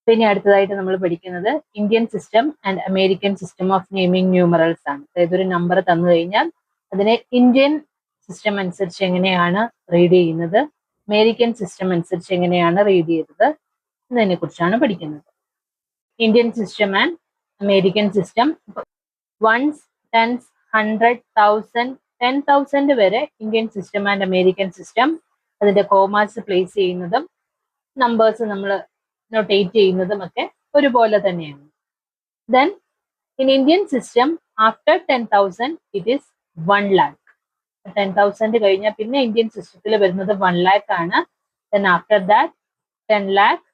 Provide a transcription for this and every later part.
പിന്നെ അടുത്തതായിട്ട് നമ്മൾ പഠിക്കുന്നത് Indian system and American system of naming numerals ആണ്. അതായത് ഒരു നമ്പർ തന്നു കഴിഞ്ഞാൽ അതിനെ ഇന്ത്യൻ സിസ്റ്റം അനുസരിച്ച് എങ്ങനെയാണ് റീഡ് ചെയ്യുന്നത്, അമേരിക്കൻ സിസ്റ്റം അനുസരിച്ച് എങ്ങനെയാണ് റീഡ് ചെയ്തത് എന്നതിനെ കുറിച്ചാണ് പഠിക്കുന്നത്. Indian system and American system ones, tens, 100, 1000, 10,000 വരെ Indian system and American system അതിന്റെ കോമാസ് പ്ലേസ് ചെയ്യുന്നതും നമ്പേഴ്സ് നമ്മൾ നൊട്ടേറ്റ് ചെയ്യുന്നതും ഒക്കെ ഒരുപോലെ തന്നെയാണ്. Then in Indian system after 10,000 it is 1 lakh. 10,000 കഴിഞ്ഞാൽ പിന്നെ ഇന്ത്യൻ സിസ്റ്റത്തിൽ വരുന്നത് 1 lakh ആണ്. Then after that 10 lakh,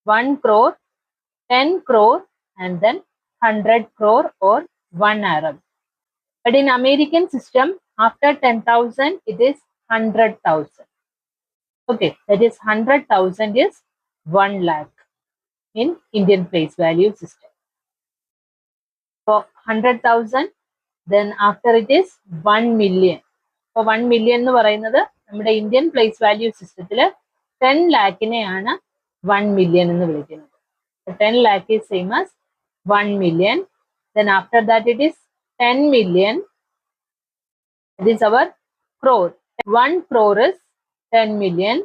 1 crore, 10 crore and then 100 crore or 1 Arab. But in American system after 10,000 it is 100,000. Okay, that is 100,000 is 1 lakh in Indian place value system. For 100,000, then after it is 1 million. For 1 million എന്ന് പറയുന്നത് നമ്മുടെ Indian place value സിസ്റ്റത്തിൽ 10 ലാക്കിനെയാണ് 1 million എന്ന് വിളിക്കുന്നത്. 10 lakh is same as 1 million. Then after that it is 10 million. It is our crore. 1 crore is 10 million.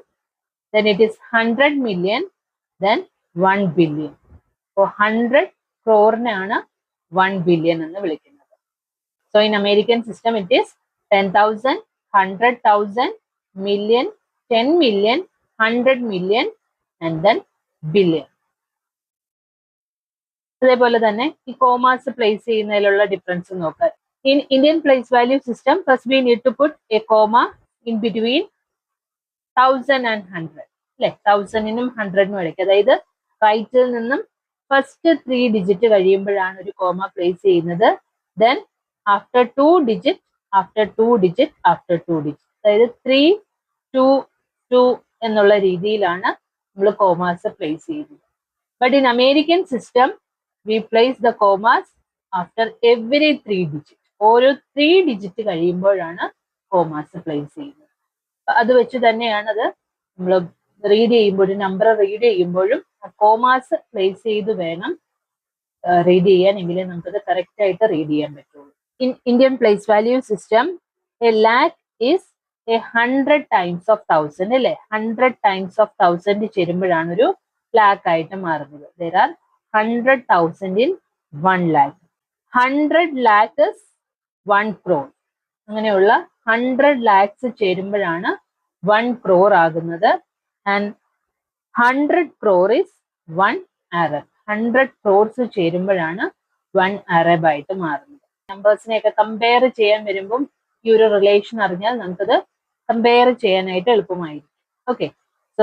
Then it is 100 million. Then 1 billion. So 100 crore ആണ് 1 billion എന്ന് വിളിക്കുന്നത്. So in American system it is 10,000, 100,000, million, 10 million, 100 million and then billion. അതേപോലെ തന്നെ ഈ commas place ചെയ്യുന്നതിലുള്ള difference നോക്കാം. In Indian place value system first we need to put a comma in between 1000 and 100 അല്ലെ, 1000നും 100നും ഇടയ്ക്ക്. അതായത് റൈറ്റിൽ നിന്നും ഫസ്റ്റ് 3 ഡിജിറ്റ് കഴിയുമ്പോഴാണ് ഒരു കോമ പ്ലേസ് ചെയ്യുന്നത്. Then after 2 digit, after 2 digit, after 2 digit, അതായത് 3, 2, 2 എന്നുള്ള രീതിയിലാണ് നമ്മൾ കോമാസ് പ്ലേസ് ചെയ്യുന്നത്. But in American system we place the commas after every 3 digit. ഓരോ 3 ഡിജിറ്റ് കഴിയുമ്പോഴാണ് കോമാസ് പ്ലേസ് ചെയ്യുന്നത്. അത് വെച്ച് തന്നെയാണ് അത് നമ്മൾ റീഡ് ചെയ്യുമ്പോഴും നമ്പർ റീഡ് ചെയ്യുമ്പോഴും കോമാസ് പ്ലേസ് ചെയ്ത് വേണം റീഡ് ചെയ്യാൻ, എങ്കിലേ നമുക്കത് കറക്റ്റ് ആയിട്ട് റീഡ് ചെയ്യാൻ പറ്റുള്ളൂ. In Indian place value system A lakh is A 100 times of 1000 അല്ലെ. 100 times of 1000 ചേരുമ്പോഴാണ് ഒരു ലാക്ക് ആയിട്ട് മാറുന്നത്. There are 100,000 in 1 lakh. 100 lakh is 1 crore. അങ്ങനെയുള്ള 100 lakhs ചേരുമ്പോഴാണ് 1 crore ആകുന്നത്. And 100 crore is 1 Arab. 100 crores ചേരുമ്പോഴാണ് 1 Arab ആയിട്ട് മാറുന്നത്. നമ്പേഴ്സിനെയൊക്കെ കമ്പയർ ചെയ്യാൻ വരുമ്പം ഈ ഒരു റിലേഷൻ അറിഞ്ഞാൽ നമുക്കത് കമ്പയർ ചെയ്യാനായിട്ട് എളുപ്പമായിരിക്കും. ഓക്കെ, സോ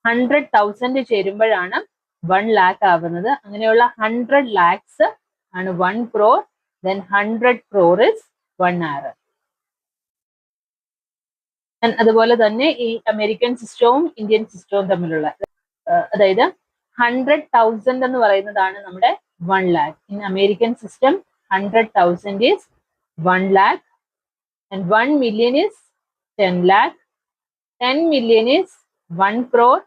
100,000 ചേരുമ്പോഴാണ് 1 lakh ആവുന്നത്. അങ്ങനെയുള്ള 100 lakhs ആണ് 1 crore. Then 100 crore is 1 Arab. അതുപോലെ തന്നെ ഈ അമേരിക്കൻ സിസ്റ്റവും ഇന്ത്യൻ സിസ്റ്റവും തമ്മിലുള്ള അതായത് 100,000 എന്ന് പറയുന്നതാണ് നമ്മുടെ 1 lakh. In American system 100,000 is 1 lakh and 1 million is 10 lakh. 10 million is 1 crore.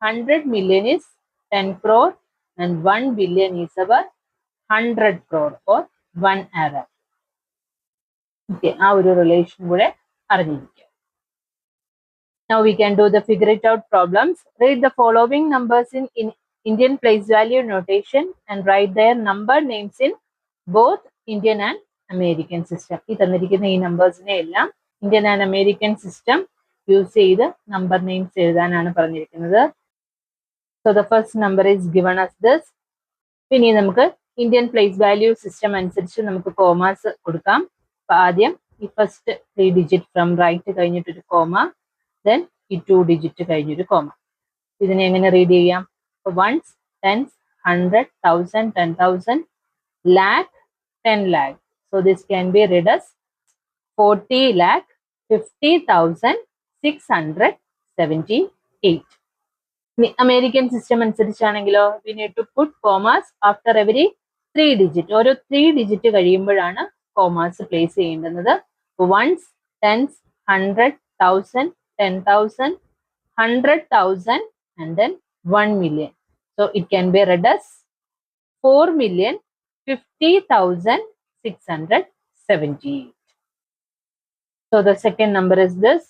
100 million is 10 crore and 1 billion is our 100 crore or 1 Arab. Okay, ആ ഒരു റിലേഷൻ കൂടെ അറിഞ്ഞിരിക്കുക. Now we can do the figure it out problems. Read the following numbers in Indian place value notation and write their number names in both Indian and American system. ഈ തന്നിരിക്കുന്ന ഈ നമ്പേഴ്സിനെ എല്ലാം Indian and American system use ചെയ്ത് number names എഴുതാനാണ് പറഞ്ഞിരിക്കുന്നത്. So the first number is given as this. ഇനി നമുക്ക് Indian place value system അനുസരിച്ച് നമുക്ക് കോമാസ് കൊടുക്കാം. അപ്പൊ ആദ്യം ഈ ഫസ്റ്റ് 3 ഡിജിറ്റ് ഫ്രം റൈറ്റ് കഴിഞ്ഞിട്ടൊരു കോമ, ദെൻ ഈ 2 ഡിജിറ്റ് കഴിഞ്ഞൊരു കോമ. ഇതിനെ എങ്ങനെ റീഡ് ചെയ്യാം? Ones, tens, 100, 1000, 10,000, lakh, 10 lakh. So this can be read as 40 lakh 50,678. American system അനുസരിച്ചാണെങ്കിലോ we need to put commas after every 3 digit. ഓരോ 3 ഡിജിറ്റ് കഴിയുമ്പോഴാണ് commas place ചെയ്യേണ്ടുന്നത്. Ones, tens, 100, 1000, 10,000, 100,000 and then 1 million. So it can be read as 4,50,678. So the second number is this.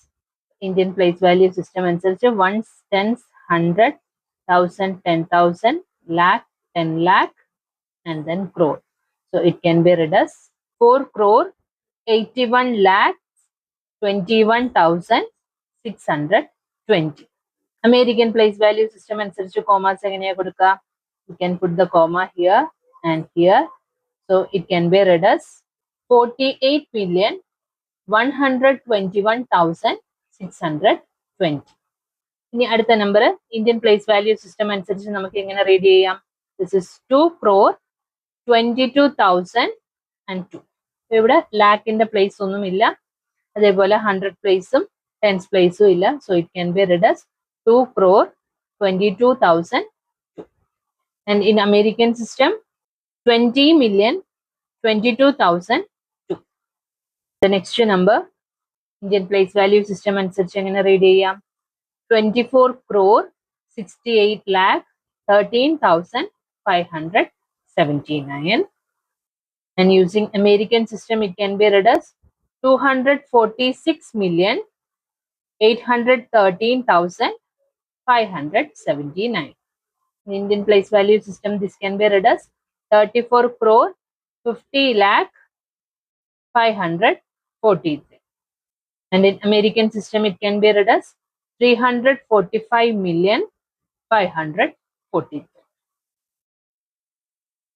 Indian place value system അനുസരിച്ച് ones, tens, 100, 1000, 10,000, lakh, 10 lakh, and then crore. So it can be read as 4 crore 81 lakh 21,620. American place value system അനുസരിച്ച് commas എങ്ങനെയാ കൊടുക്കുക? You can put the comma here and here. So it can be read as 48,121,620. ഇനി അടുത്ത number Indian place value system അനുസരിച്ച് നമുക്ക് എങ്ങനെ read ചെയ്യാം? This is 2 crore 22,002. ഇവിടെ ലാക്കിന്റെ പ്ലേസ് ഒന്നുമില്ല, അതേപോലെ 100 പ്ലേസും 10s പ്ലേസും ഇല്ല. So it can be read as 2 crore 22,002. And in American system 20,022,002. The next number Indian place value system അനുസരിച്ച് എങ്ങനെ റീഡ് ചെയ്യാം? 24 crore 68 lakh 13,579. And using American system, it can be read as 246,813,579. In Indian place value system, this can be read as 34 crore 50 lakh 543. And in American system, it can be read as 345,543.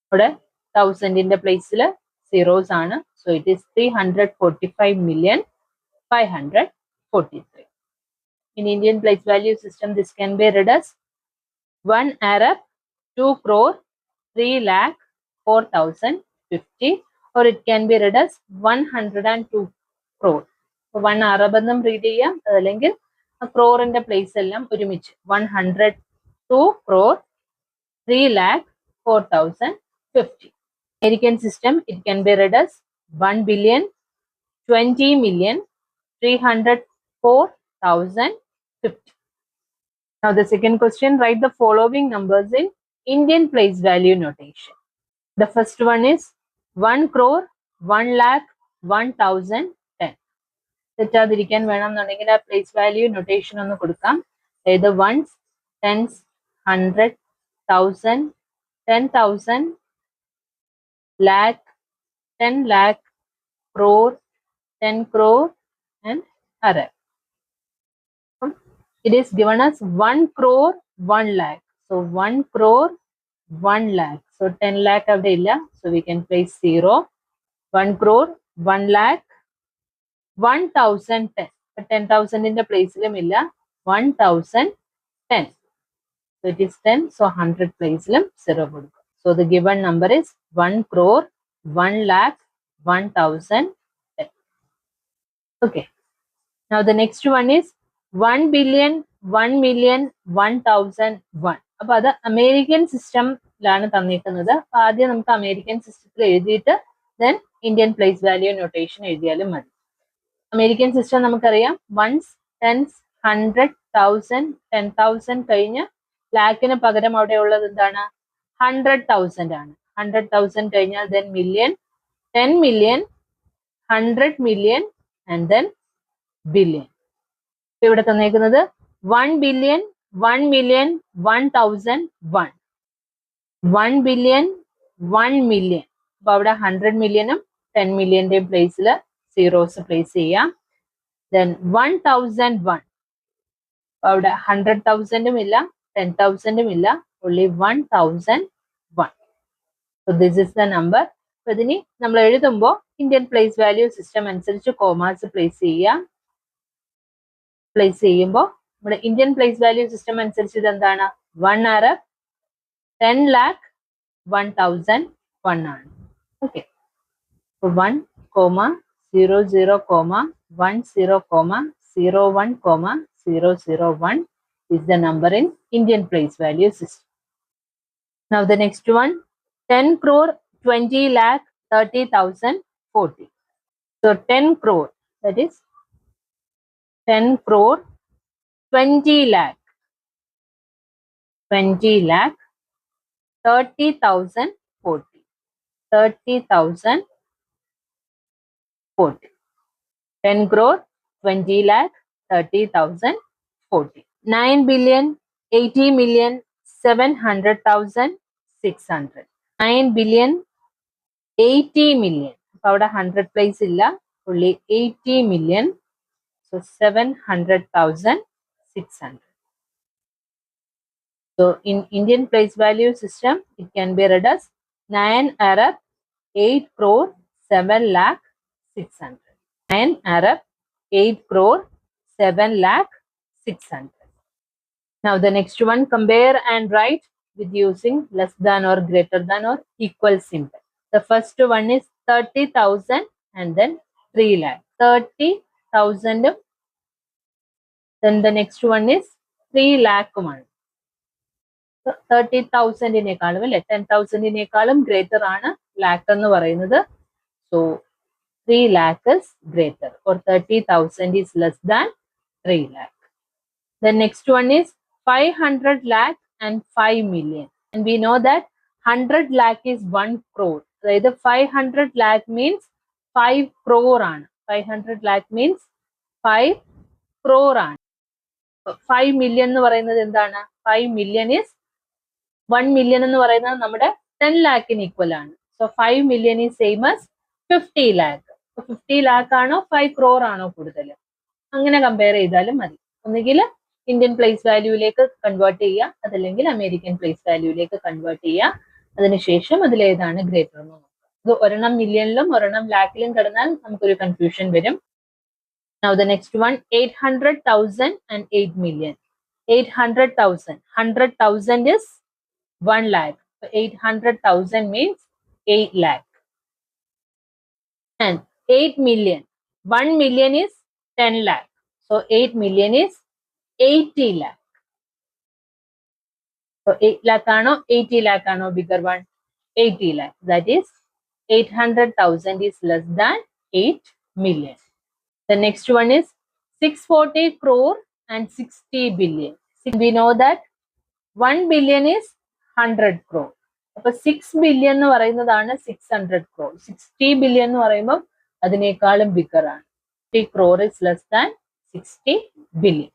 ഇവിടെ 1000 പ്ലേസിൽ zeros ആണ്. So it is 345,543. In Indian place value system, this can be read as 1 Arab 2 crore 3 lakh 4,050, or it can be read as 102 crore. 1 Arab എന്നും read ചെയ്യാം, അതല്ലെങ്കിൽ ക്രോറിന്റെ place എല്ലാം ഒരുമിച്ച് 102 crore 3 lakh 4,050. American system, it can be read as 1,20,304,050. Now the second question, write the following numbers in Indian place value notation. The first one is 1 crore 1 lakh 1,010. തെറ്റാതിരിക്കാൻ വേണമെന്നുണ്ടെങ്കിൽ ആ place value notation ഒന്ന് കൊടുക്കാം. അതായത് 1s, 10s, 100, 1000, 10,000, lakh, 10 lakh, crore, 10 crore, and Arab. It is given as 1 crore 1 lakh. So 1 crore 1 lakh. So 10 lakh avade illa. So we can place 0. 1 crore 1 lakh 1,010. 10,000 in the place ilum illa. 1,010. So it is 10. So 100 place ilum 0 kodukku. So the given number is 1 crore 1 lakh 1,010. Okay. Now the next one is 1 billion 1 million 1,001. അപ്പൊ അത് American സിസ്റ്റമിലാണ് തന്നിരിക്കുന്നത്. അപ്പൊ ആദ്യം നമുക്ക് American സിസ്റ്റത്തിൽ എഴുതിയിട്ട് then Indian place value notation എഴുതിയാലും മതി. അമേരിക്കൻ സിസ്റ്റം നമുക്കറിയാം 1s, 10s, 100, 1000, 10,000 കഴിഞ്ഞ് ലാക്കിന് പകരം അവിടെ ഉള്ളത് എന്താണ്? 100,000 ആണ്. 100,000 കഴിഞ്ഞാൽ then million, 10 million, 100 million, and then billion. ഇവിടെ തന്നേക്കുന്നത് 1 billion 1 million 1,001. 1 billion 1 million. അപ്പൊ അവിടെ 100 മില്യനും 10 മില്യന്റെയും പ്ലേസിൽ സീറോസ് പ്ലേസ് ചെയ്യാം. ദെൻ 1,001. അവിടെ 100,000ഉം ഇല്ല 10,000ഉം ഇല്ല, only 1,001. So this is the number. അപ്പൊ ഇതിനി നമ്മൾ എഴുതുമ്പോൾ ഇന്ത്യൻ പ്ലേസ് വാല്യൂ സിസ്റ്റം അനുസരിച്ച് കോമാസ് പ്ലേസ് ചെയ്യാം. പ്ലേസ് ചെയ്യുമ്പോൾ നമ്മുടെ ഇന്ത്യൻ പ്ലേസ് വാല്യൂ സിസ്റ്റം അനുസരിച്ച് ഇത് എന്താണ്? 1 Arab 10 lakh 1,001 ആണ്. Okay. 1, 0, 0, 1, 0, 0, 1, 0, 0, 1 is the number in Indian place value system. Now the next one, 10 crore 20 lakh 30,040. So 10 crore, that is 10 crore 20 lakh 20 lakh 30,000 40. 30,000 40. 10 crore 20 lakh 30,000 40. 9 billion 80 million 700,000 600. 9 billion 80 million. അപ്പോൾ അവിടെ 100 place ഇല്ല, only 80 million. So 700,000 600. So in Indian place value system, it can be read as 9 Arab 8 crore 7 lakh 600. 9 Arab 8 crore 7 lakh 600. Now the next one, compare and write with using less than or greater than or equal symbol. The first one is 30,000 and then 3 lakh. 30,000. Then the next one is 3 lakh one. 30,000-നേക്കാളും അല്ലെ 10,000-നേക്കാളും greater ആണ് ലാക്ക് എന്ന് പറയുന്നത്. So 3 lakh is greater or 30,000 is less than 3 lakh. The next one is 500 lakh and 5 million. And we know that 100 lakh is 1 crore. അതായത് 500 lakh means 5 crore ആണ്. 500 lakh means 5 crore ആണ്. 5 million എന്ന് പറയുന്നത് എന്താണ്? 5 million is 1 million എന്ന് പറയുന്നത് നമ്മുടെ 10 lakhന് equal ആണ്. So 5 million is same as 50 lakh. 50 lakh ആണോ 5 crore ആണോ കൂടുതൽ? അങ്ങനെ കമ്പയർ ചെയ്താലും മതി. ഒന്നുകിൽ ഇന്ത്യൻ പ്ലേസ് വാല്യൂയിലേക്ക് കൺവേർട്ട് ചെയ്യുക, അതല്ലെങ്കിൽ അമേരിക്കൻ പ്ലേസ് വാല്യൂയിലേക്ക് കൺവേർട്ട് ചെയ്യുക. അതിനുശേഷം അതിലേതാണ് ഗ്രേറ്റർ എന്ന് നോക്കുക. ഇത് ഒരെണ്ണം മില്യണിലും ഒരെണ്ണം ലാക്കിലും കിടന്നാൽ നമുക്കൊരു കൺഫ്യൂഷൻ വരും. Now the next one, 800,000 and 8 million. 800,000. 100,000 is 1 lakh. So 800,000 means 8 lakh. And 8 million. 1 million is 10 lakh. So 8 million is 80 lakh. So 8 lakh ano 80 lakh ano bigger one? 80 lakh. That is 800,000 is less than 8 million. The next one is 640 crore and 60 billion. We know that 1 billion is 100 crore. അപ്പോൾ 6 billion എന്ന് പറയുന്നതാണ് 600 crore. 60 billion എന്ന് പറയുമ്പോൾ അതിനേക്കാളും bigger ആണ്. 50 crore is less than 60 billion.